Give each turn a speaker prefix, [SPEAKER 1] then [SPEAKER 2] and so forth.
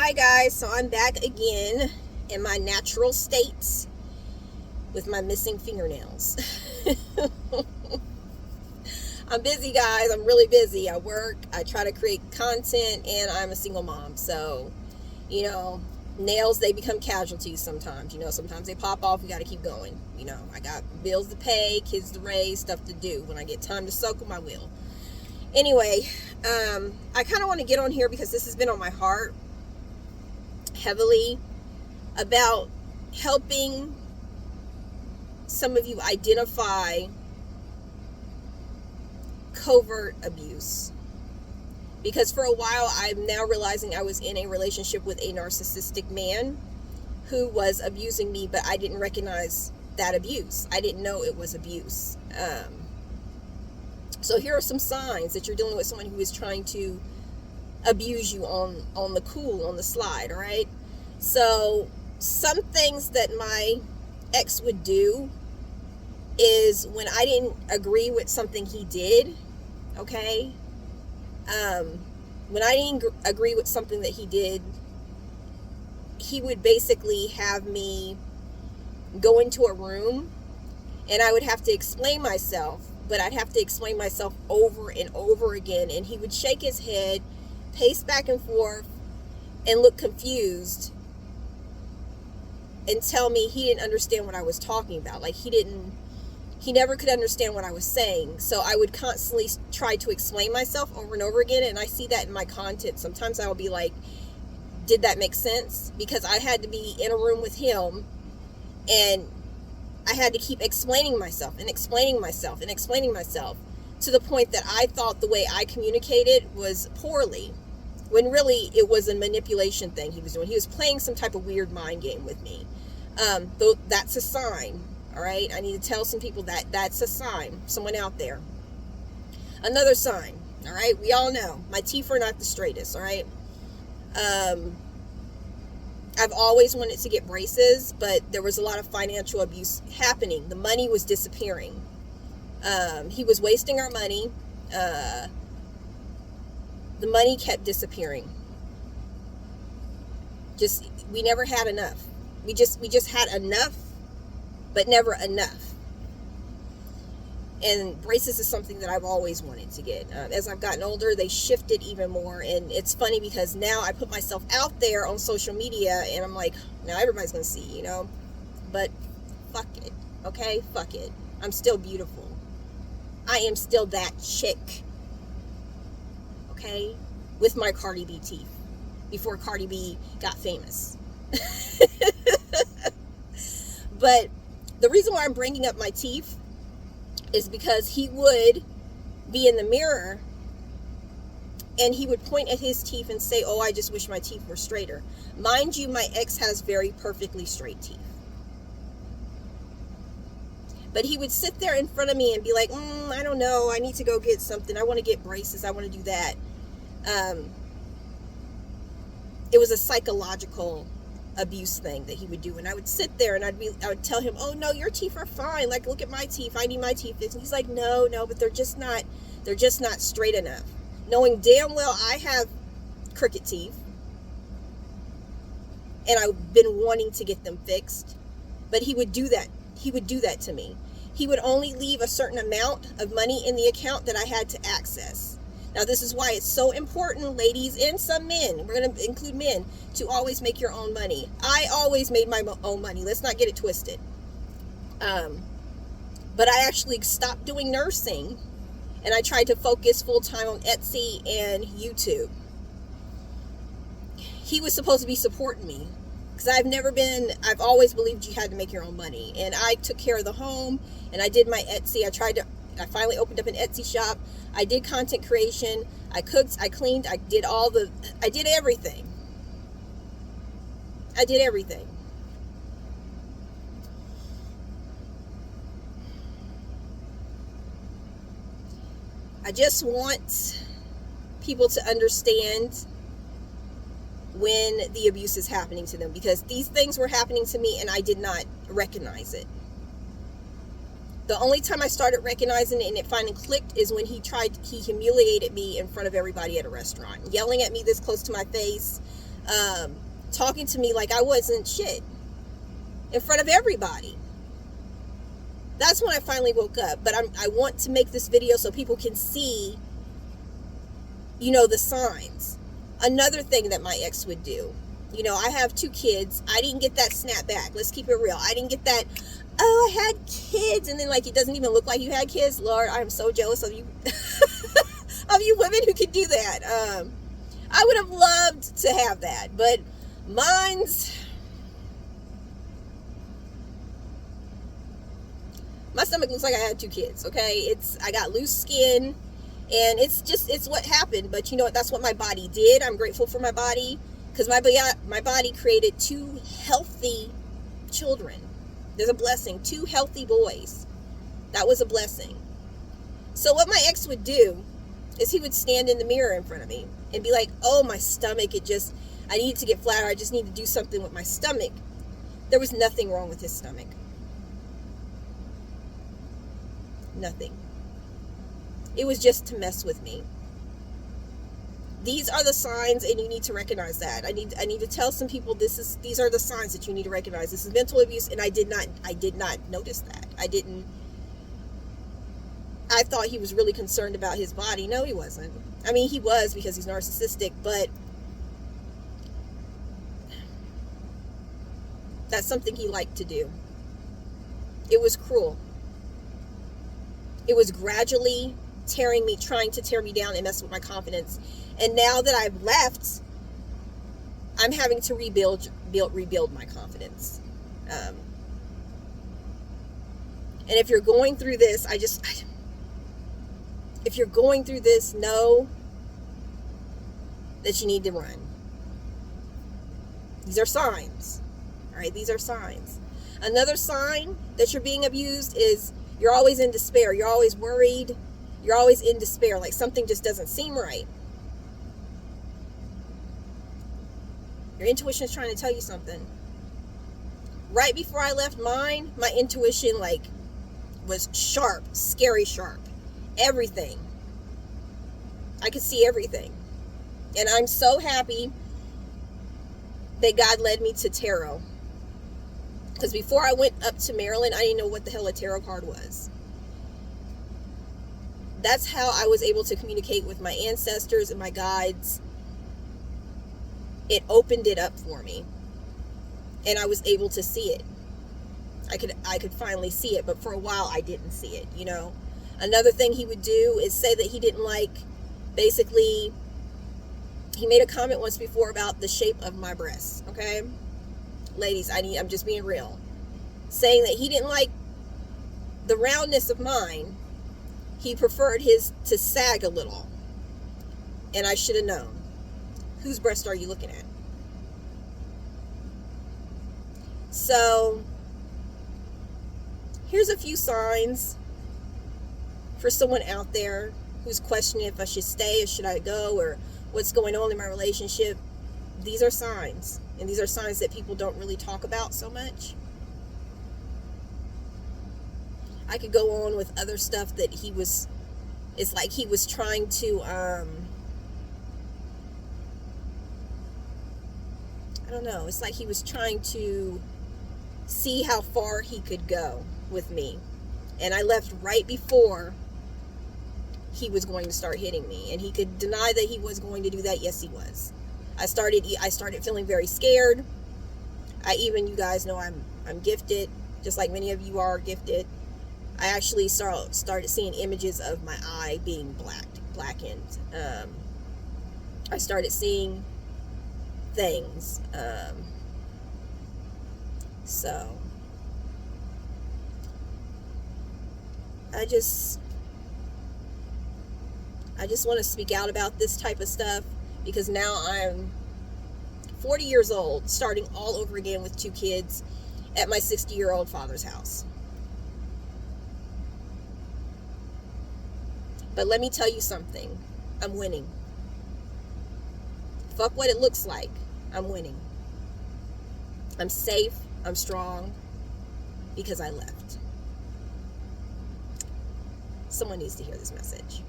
[SPEAKER 1] Hi guys, so I'm back again in my natural state with my missing fingernails. I'm busy, guys. I'm really busy. I work, I try to create content, and I'm a single mom. So, you know, nails, they become casualties sometimes. Sometimes they pop off. You got to keep going. I got bills to pay, kids to raise, stuff to do. When I get time to soak them, I will. Anyway, I kind of want to get on here because this has been on my heart heavily about helping some of you identify covert abuse. Because for a while, I'm now realizing I was in a relationship with a narcissistic man who was abusing me, but I didn't recognize that abuse. I didn't know it was abuse. So here are some signs that you're dealing with someone who is trying to abuse you on the cool, on the slide, all right? So some things that my ex would do is when I didn't agree with something he did, okay? When I didn't agree with something that he did, he would basically have me go into a room and I would have to explain myself, but I'd have to explain myself over and over again, and he would shake his head, pace back and forth, and look confused and tell me he didn't understand what I was talking about. Like he never could understand what I was saying. So I would constantly try to explain myself over and over again, and I see that in my content. Sometimes I will be like, did that make sense? Because I had to be in a room with him and I had to keep explaining myself and explaining myself and explaining myself to the point that I thought the way I communicated was poorly, when really it was a manipulation thing he was doing. He was playing some type of weird mind game with me. Though that's a sign, all right? I need to tell some people that that's a sign, someone out there. Another sign, all right? We all know my teeth are not the straightest, all right? I've always wanted to get braces, but there was a lot of financial abuse happening. The money was disappearing. He was wasting our money. The money kept disappearing. We never had enough. We just had enough, but never enough. And braces is something that I've always wanted to get. As I've gotten older, they shifted even more. And it's funny because now I put myself out there on social media and I'm like, now everybody's going to see, But fuck it, okay? Fuck it. I'm still beautiful. I am still that chick, okay? With my Cardi B teeth before Cardi B got famous. But the reason why I'm bringing up my teeth is because he would be in the mirror and he would point at his teeth and say, oh, I just wish my teeth were straighter. Mind you, my ex has very perfectly straight teeth. But he would sit there in front of me and be like, I don't know, I need to go get something. I want to get braces. I want to do that. It was a psychological abuse thing that he would do, and I would sit there and I would tell him, oh no, your teeth are fine, like look at my teeth, I need my teeth fixed. And he's like, no, but they're just not straight enough, knowing damn well I have crooked teeth and I've been wanting to get them fixed. But he would do that to me. He would only leave a certain amount of money in the account that I had to access. Now, this is why it's so important, ladies and some men, we're going to include men, to always make your own money. I always made my own money. Let's not get it twisted. But I actually stopped doing nursing, and I tried to focus full-time on Etsy and YouTube. He was supposed to be supporting me, because I've always believed you had to make your own money. And I took care of the home, and I did my Etsy. I finally opened up an Etsy shop. I did content creation. I cooked, I cleaned, I did everything. I did everything. I just want people to understand when the abuse is happening to them, because these things were happening to me and I did not recognize it. The only time I started recognizing it and it finally clicked is when he humiliated me in front of everybody at a restaurant, yelling at me this close to my face, talking to me like I wasn't shit in front of everybody. That's when I finally woke up. But I want to make this video so people can see, you know, the signs. Another thing that my ex would do, you know, I have 2 kids. I didn't get that snap back. Let's keep it real. I didn't get that, oh, I had kids, and then like it doesn't even look like you had kids. Lord, I'm so jealous of you, of you women who can do that. I would have loved to have that, but mine's, my stomach looks like I had 2 kids. Okay, I got loose skin, and it's what happened. But you know what? That's what my body did. I'm grateful for my body, because my body created 2 healthy children. There's a blessing. 2 healthy boys. That was a blessing. So what my ex would do is he would stand in the mirror in front of me and be like, oh, my stomach, I need to get flatter. I just need to do something with my stomach. There was nothing wrong with his stomach. Nothing. It was just to mess with me. These are the signs, and you need to recognize that. I need to tell some people these are the signs that you need to recognize. This is mental abuse, and I did not notice that. I thought he was really concerned about his body. No, he wasn't. I mean, he was, because he's narcissistic, but that's something he liked to do. It was cruel. It was gradually trying to tear me down and mess with my confidence. And now that I've left, I'm having to rebuild my confidence. And if you're going through this, if you're going through this, know that you need to run. These are signs. All right, these are signs. Another sign that you're being abused is you're always in despair. You're always worried. You're always in despair, like something just doesn't seem right. Your intuition is trying to tell you something. Right before I left mine, my intuition was sharp, scary sharp. Everything. I could see everything. And I'm so happy that God led me to tarot. Because before I went up to Maryland, I didn't know what the hell a tarot card was. That's how I was able to communicate with my ancestors and my guides. It opened it up for me. And I was able to see it. I could finally see it, but for a while I didn't see it, you know. Another thing he would do is say that he didn't like, basically, he made a comment once before about the shape of my breasts, okay? Ladies, I'm just being real. Saying that he didn't like the roundness of mine. He preferred his to sag a little. And I should have known. Whose breast are you looking at? So, here's a few signs for someone out there who's questioning if I should stay or should I go, or what's going on in my relationship. These are signs. And these are signs that people don't really talk about so much. I could go on with other stuff that it's like he was trying to, I don't know. It's like he was trying to see how far he could go with me. And I left right before he was going to start hitting me. And he could deny that he was going to do that. Yes, he was. I started feeling very scared. You guys know I'm gifted, just like many of you are gifted. I actually started seeing images of my eye being blackened. I started seeing things. So I just want to speak out about this type of stuff, because now I'm 40 years old, starting all over again with 2 kids at my 60-year-old father's house. But let me tell you something. I'm winning. Fuck what it looks like. I'm winning. I'm safe. I'm strong. Because I left. Someone needs to hear this message.